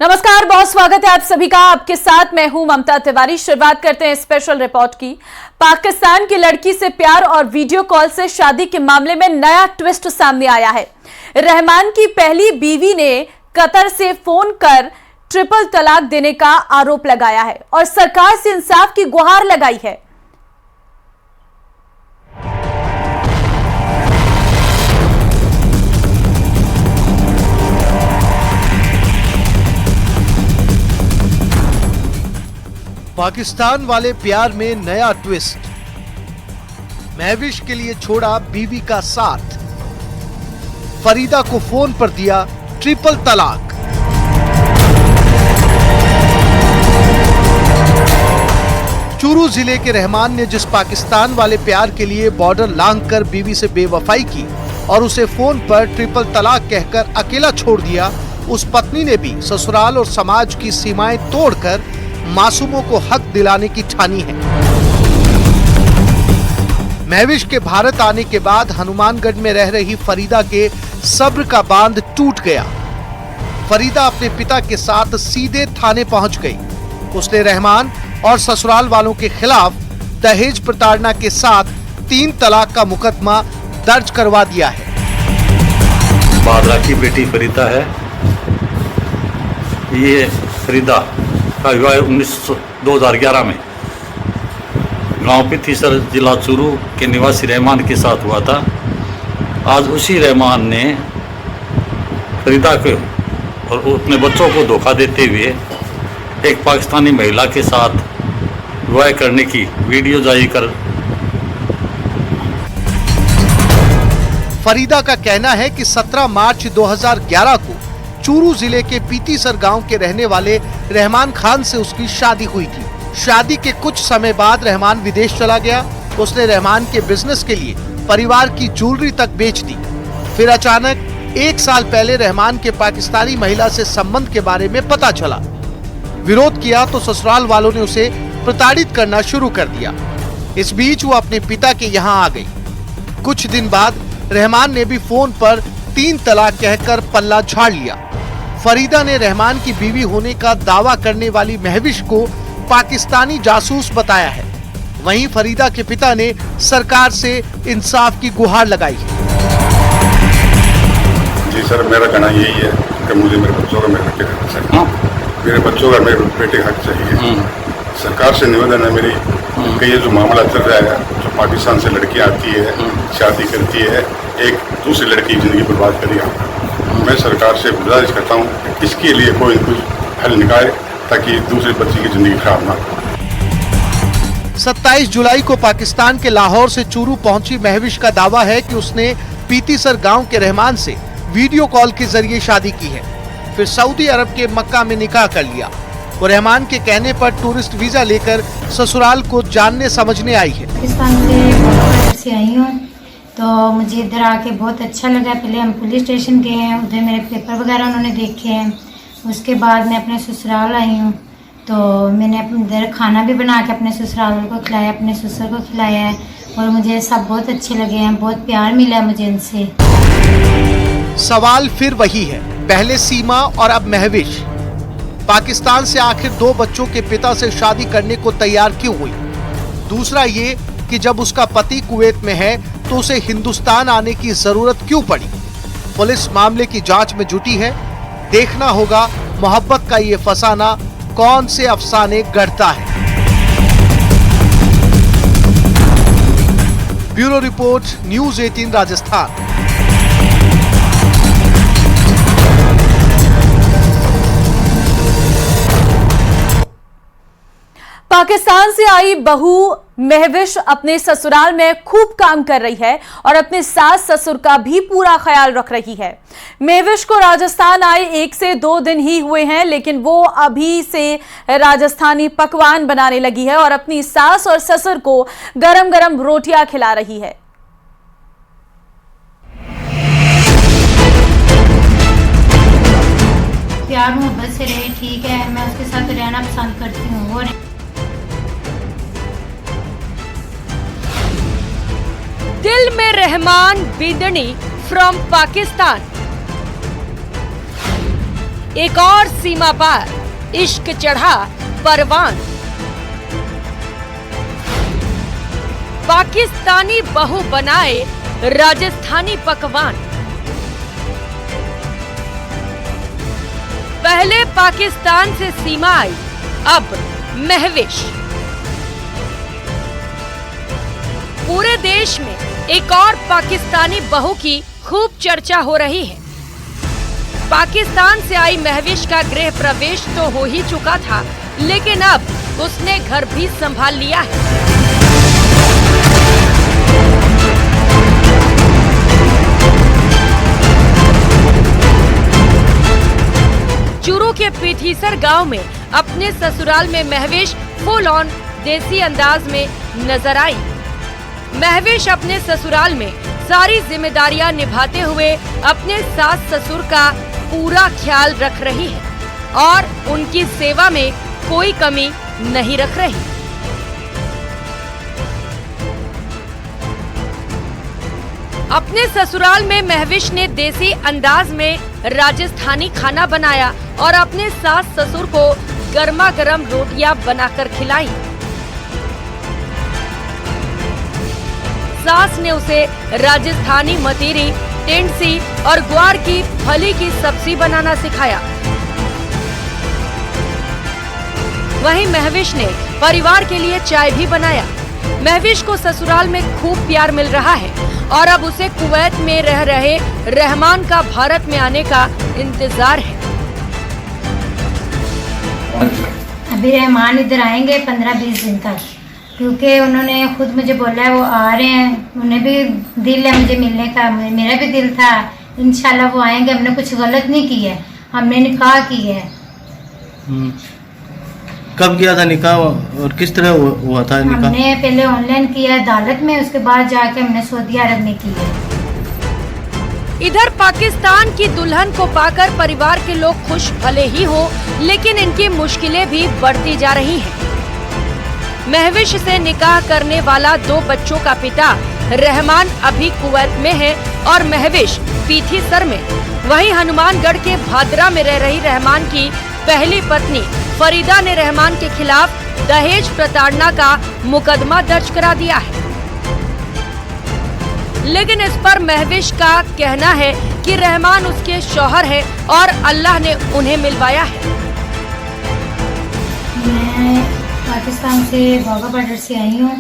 नमस्कार, बहुत स्वागत है आप सभी का। आपके साथ मैं हूं ममता तिवारी। शुरुआत करते हैं स्पेशल रिपोर्ट की। पाकिस्तान की लड़की से प्यार और वीडियो कॉल से शादी के मामले में नया ट्विस्ट सामने आया है। रहमान की पहली बीवी ने कतर से फोन कर ट्रिपल तलाक देने का आरोप लगाया है और सरकार से इंसाफ की गुहार लगाई है। पाकिस्तान वाले प्यार में नया ट्विस्ट। महविश के लिए छोड़ा बीवी का साथ, फरीदा को फोन पर दिया ट्रिपल तलाक। चूरू जिले के रहमान ने जिस पाकिस्तान वाले प्यार के लिए बॉर्डर लांघकर बीवी से बेवफाई की और उसे फोन पर ट्रिपल तलाक कहकर अकेला छोड़ दिया, उस पत्नी ने भी ससुराल और समाज की सीमाएं तोड़कर मासूमों को हक दिलाने की ठानी है। महविश के भारत आने के बाद हनुमानगढ़ में रह रही फरीदा के सब्र का बांध टूट गया। फरीदा अपने पिता के साथ सीधे थाने पहुंच गई। उसने रहमान और ससुराल वालों के खिलाफ दहेज प्रताड़ना के साथ 3 तलाक का मुकदमा दर्ज करवा दिया है। बादला की बेटी फरीदा है। ये फरीदा का विवाह 2011 में गांव पिथीसर जिला चूरू के निवासी रहमान के साथ हुआ था। आज उसी रहमान ने फरीदा को और अपने बच्चों को धोखा देते हुए एक पाकिस्तानी महिला के साथ विवाह करने की वीडियो जारी कर। फरीदा का कहना है कि 17 मार्च 2011 को चूरू जिले के पीतीसर गांव के रहने वाले रहमान खान से उसकी शादी हुई थी। शादी के कुछ समय बाद रहमान विदेश चला गया। उसने रहमान के बिजनेस के लिए परिवार की ज्वेलरी तक बेच दी। फिर अचानक 1 साल पहले रहमान के पाकिस्तानी महिला से संबंध के बारे में पता चला। विरोध किया तो ससुराल वालों ने उसे प्रताड़ित करना शुरू कर दिया। इस बीच वो अपने पिता के यहाँ आ गई। कुछ दिन बाद रहमान ने भी फोन पर 3 तलाक कहकर पल्ला झाड़ लिया। फरीदा ने रहमान की बीवी होने का दावा करने वाली महविश को पाकिस्तानी जासूस बताया है। वहीं फरीदा के पिता ने सरकार से इंसाफ की गुहार लगाई है। जी सर, मेरा कहना यही है कि मुझे मेरे बच्चों का मेरे बेटे का हक चाहिए। मेरे बच्चों का मेरे बेटे का हक चाहिए। सरकार से निवेदन है मेरी कि ये जो मामला चल रहा है, जो पाकिस्तान से लड़की आती है, शादी करती है, एक दूसरी लड़की की जिंदगी बर्बाद करिए। मैं सरकार से गुजारिश करता हूँ कि इसके लिए कोई कुछ हल निकाले ताकि दूसरे बच्चे की जिंदगी खराब ना हो। 27 जुलाई को पाकिस्तान के लाहौर से चूरू पहुंची महविश का दावा है कि उसने पीतीसर गांव के रहमान से वीडियो कॉल के जरिए शादी की है। फिर सऊदी अरब के मक्का में निकाह कर लिया। वो रहमान के कहने पर टूरिस्ट वीजा लेकर ससुराल को जानने समझने आई है। पाकिस्तान से आई हूँ तो मुझे इधर आके बहुत अच्छा लगा। पहले हम पुलिस स्टेशन गए हैं, उधर मेरे पेपर वगैरह उन्होंने देखे हैं। उसके बाद मैं अपने ससुराल आई हूँ तो मैंने अपने इधर खाना भी बना के अपने ससुराल को खिलाया, अपने ससुर को खिलाया है और मुझे सब बहुत अच्छे लगे हैं। बहुत प्यार मिला है मुझे इनसे। सवाल फिर वही है, पहले सीमा और अब महविश। पाकिस्तान से आखिर 2 बच्चों के पिता से शादी करने को तैयार क्यों हुई? दूसरा ये कि जब उसका पति कुवैत में है तो उसे हिंदुस्तान आने की जरूरत क्यों पड़ी? पुलिस मामले की जांच में जुटी है। देखना होगा मोहब्बत का ये फसाना कौन से अफसाने गढ़ता है। Bureau report, news 18 Rajasthan. Pakistan से आई बहू महविश अपने ससुराल में खूब काम कर रही है और अपने सास ससुर का भी पूरा ख्याल रख रही है। महविश को राजस्थान आए 1 से 2 दिन ही हुए हैं, लेकिन वो अभी से राजस्थानी पकवान बनाने लगी है और अपनी सास और ससुर को गरम गरम रोटियां खिला रही है। प्यार मोहब्बत से रहे, ठीक है। मैं उसके साथ रहना पसंद करती हूँ। वो दिल में रहमान बिदनी फ्रॉम पाकिस्तान। एक और सीमा पार, इश्क चढ़ा परवान। पाकिस्तानी बहू बनाए राजस्थानी पकवान। पहले पाकिस्तान से सीमा आई, अब महविश। पूरे देश में एक और पाकिस्तानी बहू की खूब चर्चा हो रही है। पाकिस्तान से आई महविश का गृह प्रवेश तो हो ही चुका था, लेकिन अब उसने घर भी संभाल लिया है। चूरू के पीथीसर गांव में अपने ससुराल में महविश फुल ऑन देसी अंदाज में नजर आई। महविश अपने ससुराल में सारी जिम्मेदारियां निभाते हुए अपने सास ससुर का पूरा ख्याल रख रही है और उनकी सेवा में कोई कमी नहीं रख रही। अपने ससुराल में महविश ने देसी अंदाज में राजस्थानी खाना बनाया और अपने सास ससुर को गर्मा गर्म रोटियां बनाकर खिलाई। सास ने उसे राजस्थानी मतीरी, टेंडसी और ग्वार की फली की सब्जी बनाना सिखाया। वहीं महविश ने परिवार के लिए चाय भी बनाया। महविश को ससुराल में खूब प्यार मिल रहा है और अब उसे कुवैत में रह रहे रहमान का भारत में आने का इंतजार है। अभी रहमान इधर आएंगे 15-20 दिन तक, क्योंकि उन्होंने खुद मुझे बोला है वो आ रहे हैं। उन्हें भी दिल है मुझे मिलने का, मेरा भी दिल था। इंशाल्लाह वो आएंगे। हमने कुछ गलत नहीं किया है, हमने निकाह किया है। कब किया था निकाह और किस तरह हुआ था निकाह? हमने पहले ऑनलाइन किया अदालत में, उसके बाद जाके हमने सऊदी अरब में किया। इधर पाकिस्तान की दुल्हन को पाकर परिवार के लोग खुश भले ही हो, लेकिन इनकी मुश्किलें भी बढ़ती जा रही हैं। महविश से निकाह करने वाला 2 बच्चों का पिता रहमान अभी कुवैत में है और महविश पीथीसर में। वहीं हनुमानगढ़ के भादरा में रह रही रहमान की पहली पत्नी फरीदा ने रहमान के खिलाफ दहेज प्रताड़ना का मुकदमा दर्ज करा दिया है। लेकिन इस पर महविश का कहना है कि रहमान उसके शौहर है और अल्लाह ने उन्हें मिलवाया है। मैं पाकिस्तान से वाघा बॉर्डर से आई हूँ,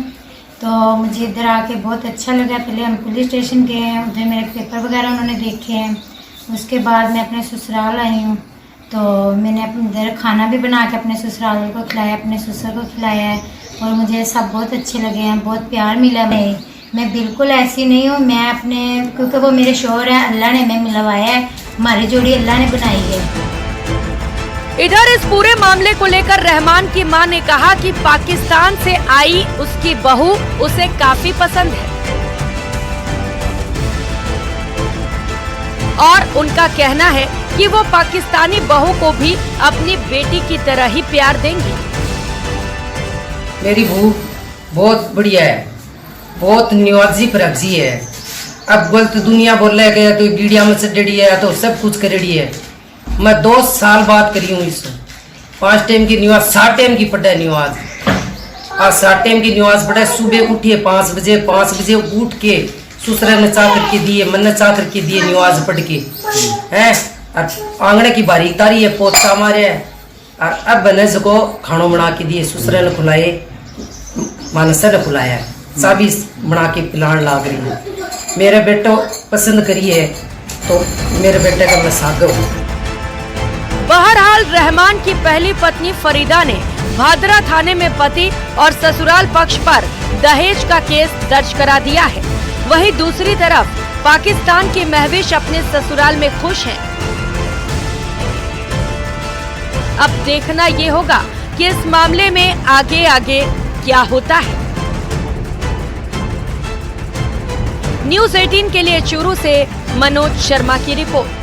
तो मुझे इधर आके बहुत अच्छा लगा। पहले हम पुलिस स्टेशन गए हैं, उधर मेरे पेपर वगैरह उन्होंने देखे हैं। उसके बाद मैं अपने ससुराल आई हूँ, तो मैंने अपने इधर खाना भी बना के अपने ससुराल को खिलाया, अपने ससुर को खिलाया है और मुझे सब बहुत अच्छे लगे हैं, बहुत प्यार मिला। मैं बिल्कुल ऐसी नहीं हूँ। मैं अपने, क्योंकि वो मेरे शौहर हैं, अल्लाह ने मैं मिलवाया है, हमारी जोड़ी अल्लाह ने बनाई है। इधर इस पूरे मामले को लेकर रहमान की मां ने कहा कि पाकिस्तान से आई उसकी बहू उसे काफी पसंद है और उनका कहना है कि वो पाकिस्तानी बहू को भी अपनी बेटी की तरह ही प्यार देंगी। मेरी बहू बहुत बढ़िया है, बहुत निवाजी परगजी है। अब गलत दुनिया बोल रहे गया तो गिड़िया में चढ़ी है, तो सब कुछ करेड़ी है। मैं 2 साल बात करी हूँ इससे। 5 टाइम की नमाज, 7 टाइम की पढ़ा नमाज। आज 7 टाइम की नमाज पढ़ा। सुबह उठिए 5 बजे उठ के ससुर ने चाह करके दिए, मन चाह करके दिए नमाज पढ़ के हैं। और आंगने की बारी तारी है, पोछा मारे है। और अब बनस को खाना बना के दिए, ससुर ने खिलाए, मानस ने खिलाया, सभी बना के पिलान लाग रही है। मेरे बेटो पसंद करिए तो मेरे बेटे का मैं सागर हूँ। बहरहाल रहमान की पहली पत्नी फरीदा ने भादरा थाने में पति और ससुराल पक्ष पर दहेज का केस दर्ज करा दिया है। वहीं दूसरी तरफ पाकिस्तान की महविश अपने ससुराल में खुश हैं। अब देखना ये होगा कि इस मामले में आगे आगे क्या होता है। न्यूज़ 18 के लिए चूरू से मनोज शर्मा की रिपोर्ट।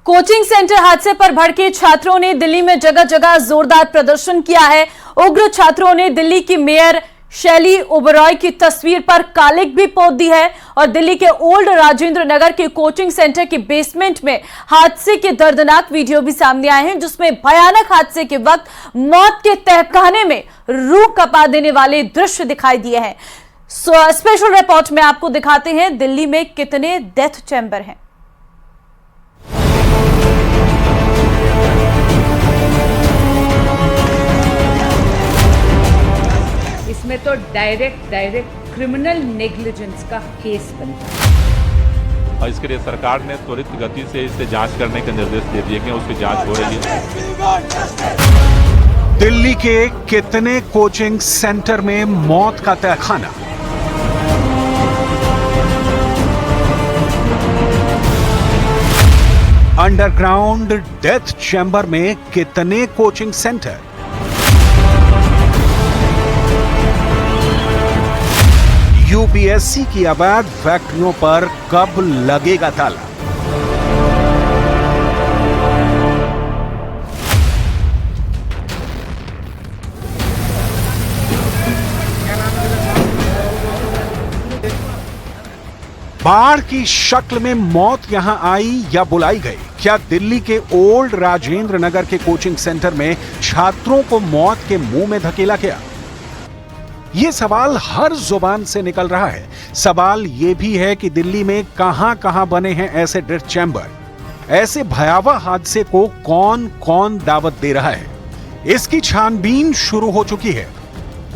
कोचिंग सेंटर हादसे पर भड़के छात्रों ने दिल्ली में जगह जगह जोरदार प्रदर्शन किया है। उग्र छात्रों ने दिल्ली की मेयर शैली ओबरॉय की तस्वीर पर कालिक भी पोत दी है और दिल्ली के ओल्ड राजेंद्र नगर के कोचिंग सेंटर के बेसमेंट में हादसे के दर्दनाक वीडियो भी सामने आए हैं, जिसमें भयानक हादसे के वक्त मौत के तहखाने में रूह कपा देने वाले दृश्य दिखाई दिए हैं। स्पेशल रिपोर्ट में आपको दिखाते हैं दिल्ली में कितने डेथ चैम्बर हैं। इसमें तो डायरेक्ट क्रिमिनल नेग्लिजेंस का केस बनता है और इसके लिए सरकार ने त्वरित गति से इसे जांच करने के निर्देश दे दिए कि उसकी जांच हो रही है। दिल्ली के कितने कोचिंग सेंटर में मौत का तहखाना। अंडरग्राउंड डेथ चैम्बर में कितने कोचिंग सेंटर। यूपीएससी की अवैध फैक्ट्रियों पर कब लगेगा ताला। बाढ़ की शक्ल में मौत यहां आई या बुलाई गई। क्या दिल्ली के ओल्ड राजेंद्र नगर के कोचिंग सेंटर में छात्रों को मौत के मुंह में धकेला गया? ये सवाल हर जुबान से निकल रहा है। सवाल ये भी है कि दिल्ली में कहां कहां बने हैं ऐसे डेथ चैम्बर। ऐसे भयावह हादसे को कौन कौन दावत दे रहा है, इसकी छानबीन शुरू हो चुकी है।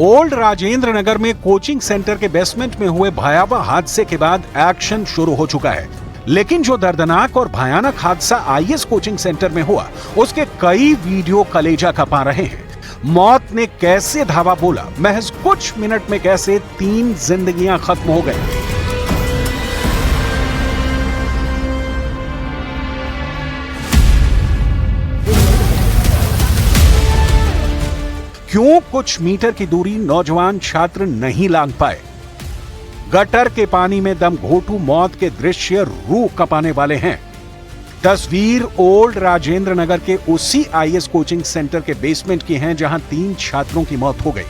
ओल्ड राजेंद्र नगर में कोचिंग सेंटर के बेसमेंट में हुए भयावह हादसे के बाद एक्शन शुरू हो चुका है। लेकिन जो दर्दनाक और भयानक हादसा आईएस कोचिंग सेंटर में हुआ, उसके कई वीडियो कलेजा कपा रहे हैं। मौत ने कैसे धावा बोला, महज कुछ मिनट में कैसे 3 जिंदगियां खत्म हो गई। क्यों कुछ मीटर की दूरी नौजवान छात्र नहीं लांघ पाए। गटर के पानी में दम घोंटू मौत के दृश्य रूह कपाने वाले हैं। तस्वीर ओल्ड राजेंद्र नगर के उसी आईएस कोचिंग सेंटर के बेसमेंट की हैं, जहां 3 छात्रों की मौत हो गई।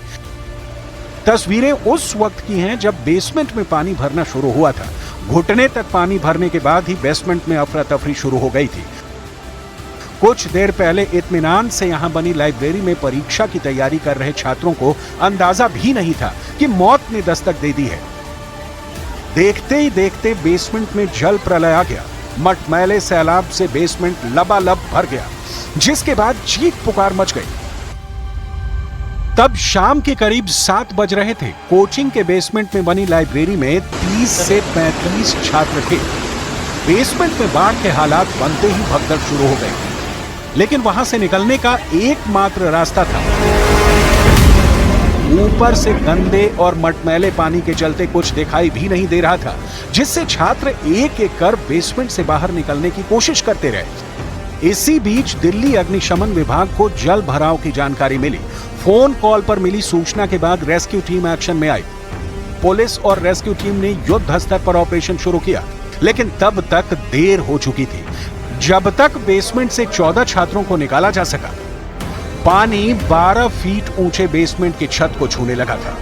तस्वीरें उस वक्त की हैं जब बेसमेंट में पानी भरना शुरू हुआ था। घुटने तक पानी भरने के बाद ही बेसमेंट में अफरा तफरी शुरू हो गई थी। कुछ देर पहले इत्मीनान से यहां बनी लाइब्रेरी में परीक्षा की तैयारी कर रहे छात्रों को अंदाजा भी नहीं था कि मौत ने दस्तक दे दी है। देखते ही देखते बेसमेंट में जल प्रलय आ गया। मटमैले सैलाब से बेसमेंट लबालब भर गया, जिसके बाद चीख पुकार मच गई। तब शाम के करीब 7 बज रहे थे। कोचिंग के बेसमेंट में बनी लाइब्रेरी में 30 से 35 छात्र थे। बेसमेंट में बाढ़ के हालात बनते ही भगदड़ शुरू हो गई, लेकिन वहां से निकलने का एकमात्र रास्ता था। ऊपर से गंदे और मटमैले पानी के चलते कुछ दिखाई भी नहीं दे रहा था, जिससे छात्र एक एक कर बेसमेंट से बाहर निकलने की कोशिश करते रहे। इसी बीच दिल्ली अग्निशमन विभाग को जल भराव की जानकारी मिली। फोन कॉल पर मिली सूचना के बाद रेस्क्यू टीम एक्शन में आई। पुलिस और रेस्क्यू टीम ने युद्ध स्तर पर ऑपरेशन शुरू किया, लेकिन तब तक देर हो चुकी थी। जब तक बेसमेंट से 14 छात्रों को निकाला जा सका, पानी 12 फीट ऊंचे बेसमेंट की छत को छूने लगा था।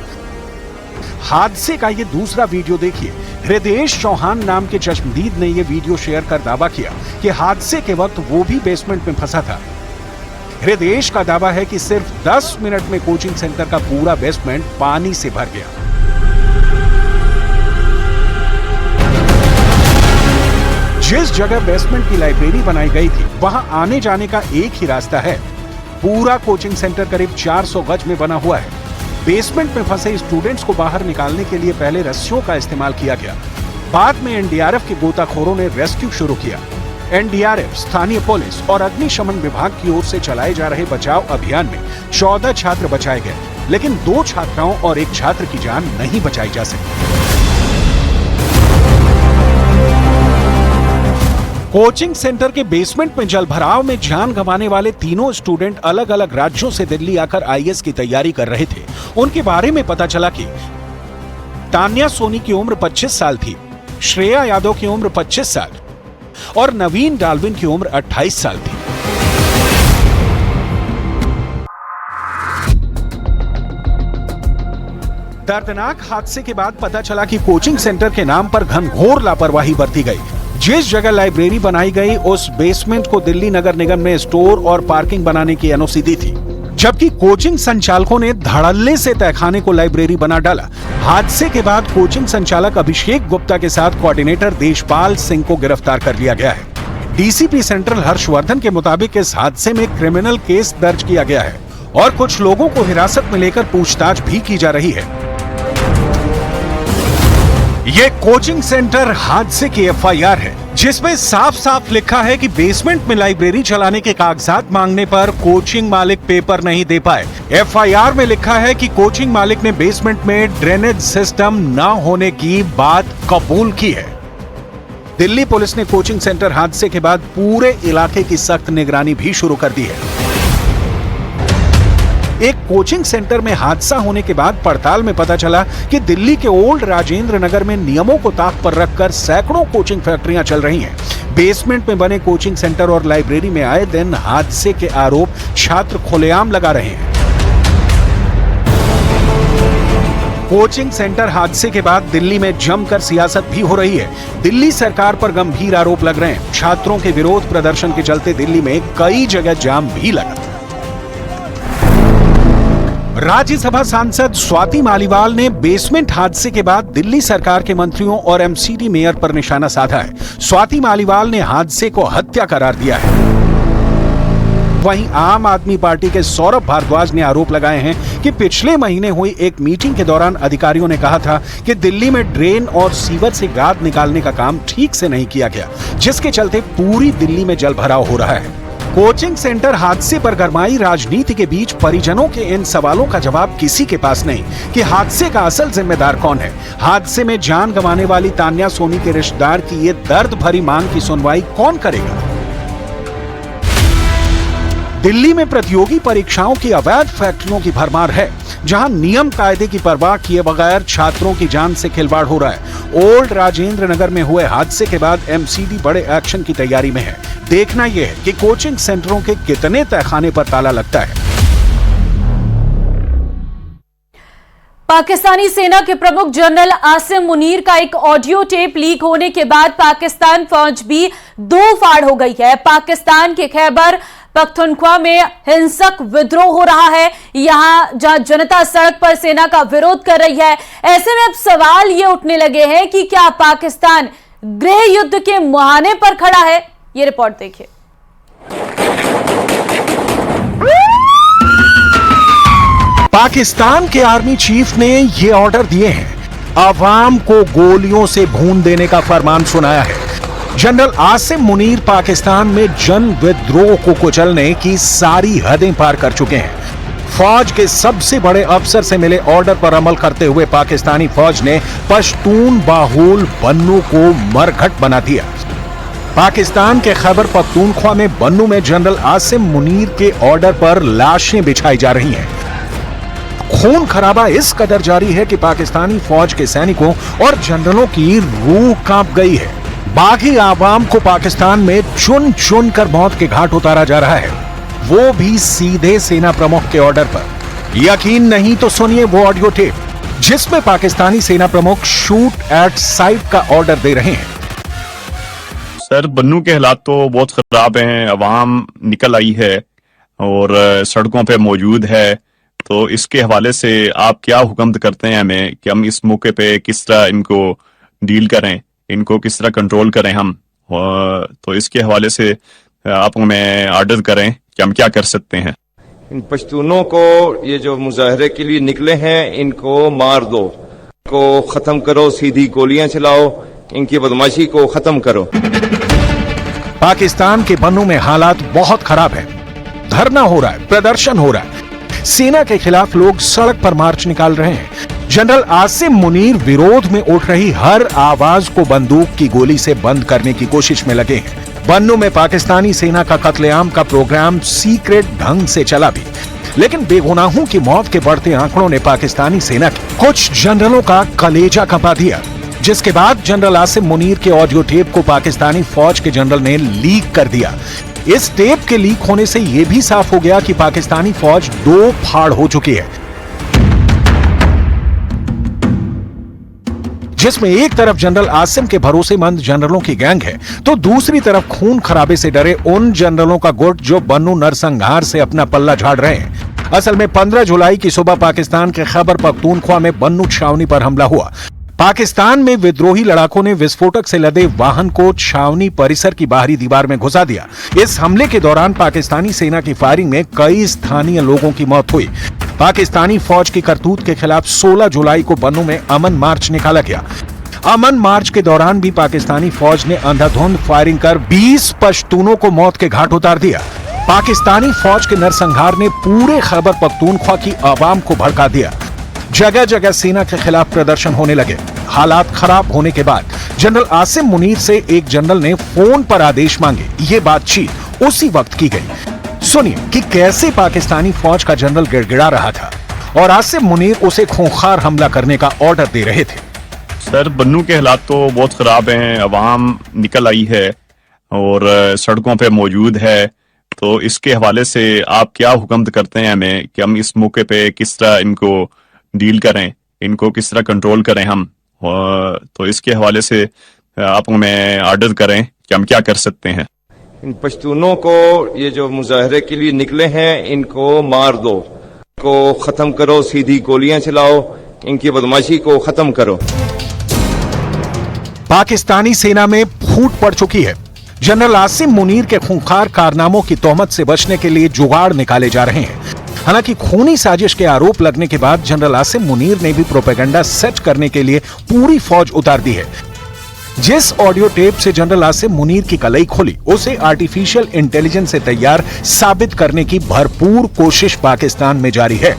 हादसे का ये दूसरा वीडियो देखिए। हृदयेश चौहान नाम के चश्मदीद ने यह वीडियो शेयर कर दावा किया कि हादसे के वक्त वो भी बेसमेंट में फंसा था। हृदयेश का दावा है कि सिर्फ 10 मिनट में कोचिंग सेंटर का पूरा बेसमेंट पानी से भर गया। जिस जगह बेसमेंट की लाइब्रेरी बनाई गई थी, वहां आने जाने का एक ही रास्ता है। पूरा कोचिंग सेंटर करीब 400 गज में बना हुआ है। बेसमेंट में फंसे स्टूडेंट्स को बाहर निकालने के लिए पहले रस्सियों का इस्तेमाल किया गया। बाद में एनडीआरएफ के गोताखोरों ने रेस्क्यू शुरू किया। एनडीआरएफ, स्थानीय पुलिस और अग्निशमन विभाग की ओर से चलाए जा रहे बचाव अभियान में 14 छात्र बचाए गए, लेकिन 2 छात्राओं और 1 छात्र की जान नहीं बचाई जा सकी। कोचिंग सेंटर के बेसमेंट में जलभराव में जान गंवाने वाले तीनों स्टूडेंट अलग अलग राज्यों से दिल्ली आकर आईएएस की तैयारी कर रहे थे। उनके बारे में पता चला कि तान्या सोनी की उम्र 25 साल थी, श्रेया यादव की उम्र 25 साल और नवीन डाल्विन की उम्र 28 साल थी। दर्दनाक हादसे के बाद पता चला कि कोचिंग सेंटर के नाम पर घनघोर लापरवाही बरती गई। जिस जगह लाइब्रेरी बनाई गई उस बेसमेंट को दिल्ली नगर निगम ने स्टोर और पार्किंग बनाने की एनओसी दी थी, जबकि कोचिंग संचालकों ने धड़ल्ले से तहखाने को लाइब्रेरी बना डाला। हादसे के बाद कोचिंग संचालक अभिषेक गुप्ता के साथ कोऑर्डिनेटर देशपाल सिंह को गिरफ्तार कर लिया गया है। डीसीपी सेंट्रल हर्षवर्धन के मुताबिक इस हादसे में क्रिमिनल केस दर्ज किया गया है और कुछ लोगों को हिरासत में लेकर पूछताछ भी की जा रही है। ये कोचिंग सेंटर हादसे की एफआईआर है, जिसमें साफ साफ लिखा है कि बेसमेंट में लाइब्रेरी चलाने के कागजात मांगने पर कोचिंग मालिक पेपर नहीं दे पाए। एफआईआर में लिखा है कि कोचिंग मालिक ने बेसमेंट में ड्रेनेज सिस्टम न होने की बात कबूल की है। दिल्ली पुलिस ने कोचिंग सेंटर हादसे के बाद पूरे इलाके की सख्त निगरानी भी शुरू कर दी है। एक कोचिंग सेंटर में हादसा होने के बाद पड़ताल में पता चला कि दिल्ली के ओल्ड राजेंद्र नगर में नियमों को ताक पर रखकर सैकड़ों कोचिंग फैक्ट्रियां चल रही हैं। बेसमेंट में बने कोचिंग सेंटर और लाइब्रेरी में आए दिन हादसे के आरोप छात्र खुलेआम लगा रहे हैं। कोचिंग सेंटर हादसे के बाद दिल्ली में जमकर सियासत भी हो रही है। दिल्ली सरकार पर गंभीर आरोप लग रहे हैं। छात्रों के विरोध प्रदर्शन के चलते दिल्ली में कई जगह जाम भी लगा। राज्यसभा सांसद स्वाति मालीवाल ने बेसमेंट हादसे के बाद दिल्ली सरकार के मंत्रियों और एमसीडी मेयर पर निशाना साधा है। स्वाति मालीवाल ने हादसे को हत्या करार दिया है। वहीं आम आदमी पार्टी के सौरभ भारद्वाज ने आरोप लगाए हैं कि पिछले महीने हुई एक मीटिंग के दौरान अधिकारियों ने कहा था कि दिल्ली में ड्रेन और सीवर से गाद निकालने का काम ठीक से नहीं किया गया, जिसके चलते पूरी दिल्ली में जलभराव हो रहा है। कोचिंग सेंटर हादसे पर गरमाई राजनीति के बीच परिजनों के इन सवालों का जवाब किसी के पास नहीं कि हादसे का असल जिम्मेदार कौन है। हादसे में जान गंवाने वाली तान्या सोनी के रिश्तेदार की ये दर्द भरी मांग की सुनवाई कौन करेगा। दिल्ली में प्रतियोगी परीक्षाओं की अवैध फैक्ट्रियों की भरमार है, जहां नियम कायदे की परवाह किए बगैर छात्रों की जान से खिलवाड़ हो रहा है। ओल्ड राजेंद्र नगर में हुए हादसे के बाद एमसीडी बड़े एक्शन की तैयारी में है। देखना यह है कि कोचिंग सेंटरों के कितने तहखाने पर ताला लगता है। पाकिस्तानी सेना के प्रमुख जनरल आसिम मुनीर का एक ऑडियो टेप लीक होने के बाद पाकिस्तान फौज भी दो फाड़ हो गई है। पाकिस्तान के खैबर पख्तूनख्वा में हिंसक विद्रोह हो रहा है, यहां जहां जनता सड़क पर सेना का विरोध कर रही है। ऐसे में अब सवाल ये उठने लगे हैं कि क्या पाकिस्तान गृह युद्ध के मुहाने पर खड़ा है। ये रिपोर्ट देखिए। पाकिस्तान के आर्मी चीफ ने ये ऑर्डर दिए हैं, अवाम को गोलियों से भून देने का फरमान सुनाया है। जनरल आसिम मुनीर पाकिस्तान में जन विद्रोह को कुचलने की सारी हदें पार कर चुके हैं। फौज के सबसे बड़े अफसर से मिले ऑर्डर पर अमल करते हुए पाकिस्तानी फौज ने पश्तून बाहुल बन्नू को मरघट बना दिया। पाकिस्तान के खैबर पख्तूनख्वा में बन्नू में जनरल आसिम मुनीर के ऑर्डर पर लाशें बिछाई जा रही हैं। खून खराबा इस कदर जारी है कि पाकिस्तानी फौज के सैनिकों और जनरलों की रूह कांप गई है। बागी आवाम को पाकिस्तान में चुन चुन कर मौत के घाट उतारा जा रहा है, वो भी सीधे सेना प्रमुख के ऑर्डर पर। यकीन नहीं तो सुनिए वो ऑडियो टेप, जिसमें पाकिस्तानी सेना प्रमुख शूट एट साइट का ऑर्डर दे रहे हैं। सर, बन्नू के हालात तो बहुत खराब हैं। अवाम निकल आई है और सड़कों पे मौजूद है, तो इसके हवाले से आप क्या हुक्म करते हैं हमें कि हम इस मौके पे किस तरह इनको डील करें, इनको किस तरह कंट्रोल करें हम, तो इसके हवाले से आप हमें आर्डर करें कि हम क्या कर सकते हैं। इन पश्तूनों को, ये जो मुजाहरे के लिए निकले हैं, इनको मार दो, इनको खत्म करो, सीधी गोलियां चलाओ, इनकी बदमाशी को खत्म करो। पाकिस्तान के बन्नू में हालात बहुत खराब है। धरना हो रहा है, प्रदर्शन हो रहा है, सेना के खिलाफ लोग सड़क पर मार्च निकाल रहे हैं। जनरल आसिम मुनीर विरोध में उठ रही हर आवाज को बंदूक की गोली से बंद करने की कोशिश में लगे हैं। बन्नू में पाकिस्तानी सेना का कत्लेआम का प्रोग्राम सीक्रेट ढंग से चला भी, लेकिन बेगुनाहों की मौत के बढ़ते आंकड़ों ने पाकिस्तानी सेना के कुछ जनरलों का कलेजा कंपा दिया, जिसके बाद जनरल आसिम मुनीर के ऑडियो टेप को पाकिस्तानी फौज के जनरल ने लीक कर दिया। इस टेप के लीक होने से यह भी साफ हो गया कि पाकिस्तानी फौज दो फाड़ हो चुकी है। जिसमें एक तरफ जनरल आसिम के भरोसेमंद जनरलों की गैंग है तो दूसरी तरफ खून खराबे से डरे उन जनरलों का गुट जो बन्नू नरसंहार से अपना पल्ला झाड़ रहे हैं। असल में 15 जुलाई की सुबह पाकिस्तान के खैबर पख्तूनख्वा में बन्नू छावनी पर हमला हुआ। पाकिस्तान में विद्रोही लड़ाकों ने विस्फोटक से लदे वाहन को छावनी परिसर की बाहरी दीवार में घुसा दिया। इस हमले के दौरान पाकिस्तानी सेना की फायरिंग में कई स्थानीय लोगों की मौत हुई। पाकिस्तानी फौज की करतूत के खिलाफ 16 जुलाई को बन्नू में अमन मार्च निकाला गया। अमन मार्च के दौरान भी पाकिस्तानी फौज ने अंधाधुंध फायरिंग कर 20 पश्तूनों को मौत के घाट उतार दिया। पाकिस्तानी फौज के नरसंहार ने पूरे खैबर पख्तूनख्वा की आवाम को भड़का दिया। जगह जगह सेना के खिलाफ प्रदर्शन होने लगे। हालात खराब होने के बाद जनरल आसिम मुनीर से एक जनरल ने फोन पर आदेश मांगे। ये बातचीत उसी वक्त की गई। सुनिए कि कैसे पाकिस्तानी फौज का जनरल गिड़गिड़ा रहा था और आसिम मुनीर उसे खूंखार हमला करने का ऑर्डर दे रहे थे। सर, बन्नू के हालात तो बहुत खराब हैं। अवाम निकल आई है और सड़कों पे मौजूद है, तो इसके हवाले से आप क्या हुक्म करते हैं हमें कि हम इस मौके पे किस तरह इनको डील करें, इनको किस तरह कंट्रोल करें हम, तो इसके हवाले से आप हमें आर्डर करें कि हम क्या कर सकते हैं। इन पश्तूनों को, ये जो मुजाहरे के लिए निकले हैं, इनको मार दो, इनको खत्म करो, सीधी गोलियां चलाओ, इनकी बदमाशी को खत्म करो। पाकिस्तानी सेना में फूट पड़ चुकी है। जनरल आसिम मुनीर के खूंखार कारनामों की तोहमत से बचने के लिए जुगाड़ निकाले जा रहे हैं। हालांकि खूनी साजिश के आरोप लगने के बाद जनरल आसिम मुनीर ने भी प्रोपेगेंडा सेट करने के लिए पूरी फौज उतार दी है। जिस ऑडियो टेप से जनरल आसिम मुनीर की कलई खुली, उसे आर्टिफिशियल इंटेलिजेंस से तैयार साबित करने की भरपूर कोशिश पाकिस्तान में जारी है।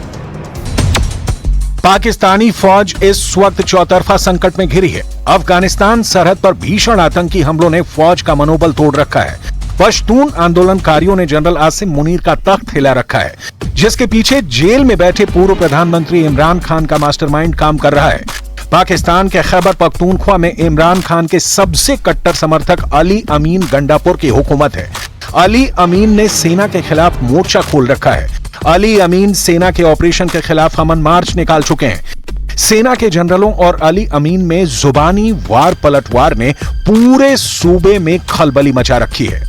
पाकिस्तानी फौज इस वक्त चौतरफा संकट में घिरी है। अफगानिस्तान सरहद पर भीषण आतंकी हमलों ने फौज का मनोबल तोड़ रखा है। पश्तून आंदोलनकारियों ने जनरल आसिम मुनीर का तख्त हिला रखा है, जिसके पीछे जेल में बैठे पूर्व प्रधानमंत्री इमरान खान का मास्टरमाइंड काम कर रहा है। पाकिस्तान के खैबर पख्तूनख्वा में इमरान खान के सबसे कट्टर समर्थक अली अमीन गंडापुर की हुकूमत है। अली अमीन ने सेना के खिलाफ मोर्चा खोल रखा है। अली अमीन सेना के ऑपरेशन के खिलाफ अमन मार्च निकाल चुके हैं। सेना के जनरलों और अली अमीन में जुबानी वार पलटवार ने पूरे सूबे में खलबली मचा रखी है।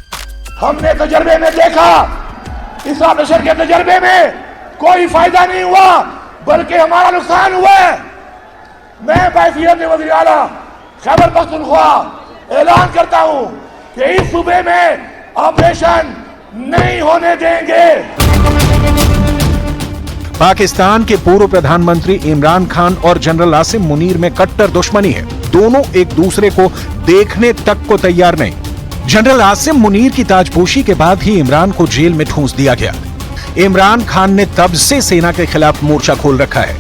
हमने तजर्बे में देखा, इस ऑपरेशन के तजर्बे में कोई फायदा नहीं हुआ, बल्कि हमारा नुकसान हुआ है। मैं बैफियत वज़ीर आला खैबर पख्तूनख्वा ऐलान करता हूं कि इस सूबे में ऑपरेशन नहीं होने देंगे। पाकिस्तान के पूर्व प्रधानमंत्री इमरान खान और जनरल आसिम मुनीर में कट्टर दुश्मनी है। दोनों एक दूसरे को देखने तक को तैयार नहीं। जनरल आसिम मुनीर की ताजपोशी के बाद ही इमरान को जेल में ठूंस दिया गया। इमरान खान ने तब से सेना के खिलाफ मोर्चा खोल रखा है।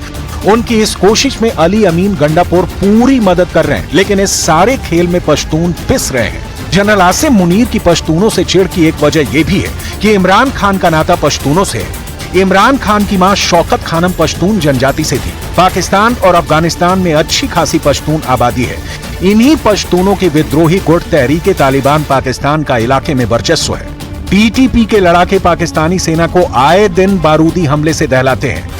उनकी इस कोशिश में अली अमीन गंडापुर पूरी मदद कर रहे हैं, लेकिन इस सारे खेल में पश्तून पिस रहे हैं। जनरल आसिम मुनीर की पश्तूनों से चिढ़ की एक वजह यह भी है कि इमरान खान का नाता पश्तूनों से है। इमरान खान की मां शौकत खानम पश्तून जनजाति से थी। पाकिस्तान और अफगानिस्तान में अच्छी खासी पश्तून आबादी है। इन्हीं पश्तूनों के विद्रोही गुट तहरीके तालिबान पाकिस्तान का इलाके में वर्चस्व है। पीटीपी के लड़ाके पाकिस्तानी सेना को आए दिन बारूदी हमले से दहलाते हैं।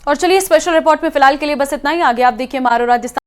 और चलिए स्पेशल रिपोर्ट में फिलहाल के लिए बस इतना ही। आगे आप देखिए मारो राजस्थान।